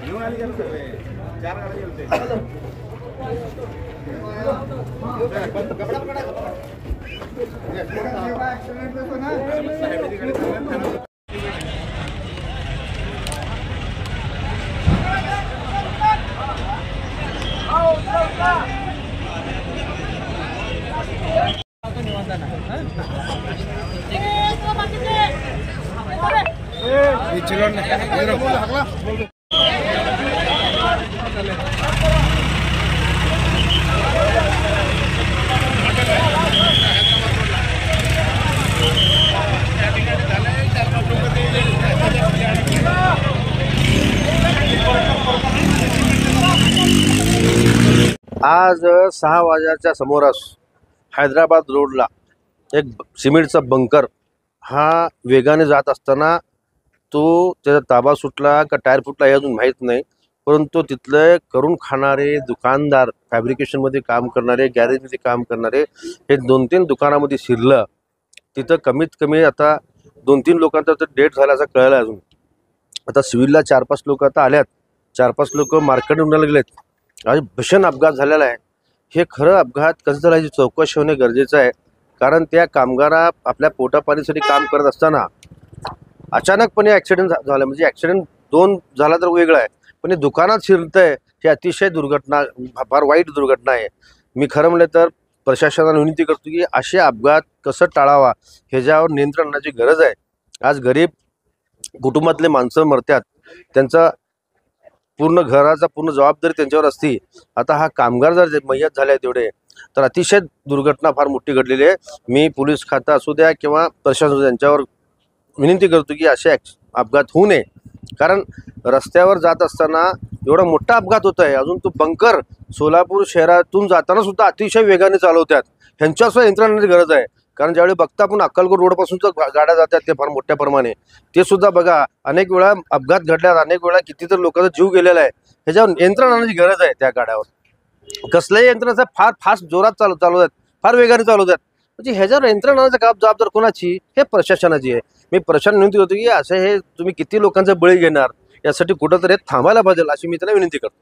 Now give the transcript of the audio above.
घेऊन आली का सगळे 4 गाड्या गेलते कपडा पकडा ऍक्सिडेंट होतो ना साहेबाची गाडी थांबवा आज 6 वाजण्याच्या सुमारास हैदराबाद रोडला एक सिमेंटचा बंकर हा वेगाने जात असताना तो त्याचा ताबा सुटला का टायर फुटला हे अजून माहीत नाही, परंतु तिथले करून खाणारे दुकानदार, फॅब्रिकेशनमध्ये काम करणारे, गॅरेजमध्ये काम करणारे हे 2-3 दुकानामध्ये शिरलं. तिथं कमीत कमी आता 2-3 लोकांचा तर डेथ झाल्याचं कळलं. अजून आता सिव्हिलला 4-5 लोक आता आल्यात, 4-5 लोक मार्केट उडायला गेलेत. आज भीषण अपघात झालेला आहे. हे खरं अपघात कसं झालं याची चौकशी होणे गरजेचं आहे, कारण त्या कामगारा आपल्या पोटापाणीसाठी काम करत असताना अचानकपणे ॲक्सिडेंट झाला. म्हणजे ॲक्सिडेंट 2 झाला तर वेगळं आहे, पण हे दुकानात शिरतंय ही अतिशय दुर्घटना, फार वाईट दुर्घटना आहे. मी खरं म्हणलं तर प्रशासनाला विनंती करतो की असे अपघात कसं टाळावा ह्याच्यावर नियंत्रण आणण्याची गरज आहे. आज गरीब कुटुंबातले माणसं मरतात, त्यांचा पूर्ण घराचा पूर्ण जबाबदारी त्यांच्यावर असते. आता हा कामगार जर मयत झाले तेवढे तर अतिशय दुर्घटना फार मोठी घडलेली आहे. मी पोलीस खातं असू द्या किंवा प्रशासन त्यांच्यावर विनंती करतो की असे अपघात होऊ नये, कारण रस्त्यावर जात असताना एवढा मोठा अपघात होत आहे. अजून तो बंकर सोलापूर शहरातून जाताना सुद्धा अतिशय वेगाने चालवतात. ह्यांच्यासुद्धा यंत्रणाची गरज आहे, कारण ज्यावेळी बघता आपण अक्कलकोट रोडपासून तर गाड्या जातात ते फार मोठ्या प्रमाणे, ते सुद्धा बघा अनेक वेळा अपघात घडल्यात, अनेक वेळा कितीतरी लोकांचा जीव गेलेला आहे. ह्याच्यावर यंत्रणा आणण्याची गरज आहे. त्या गाड्यावर कसल्याही यंत्रणाचा फार फास्ट जोरात चालवतात, फार वेगाने चालवतात. म्हणजे ह्याच्यावर यंत्रणा आणण्याचं जबाबदार कोणाची? हे प्रशासनाची आहे. मी प्रशासन विनंती करतो की असं हे तुम्ही किती लोकांचा बळी घेणार, यासाठी कुठंतरी थांबायला पाहिजे अशी मी त्यांना विनंती करतो.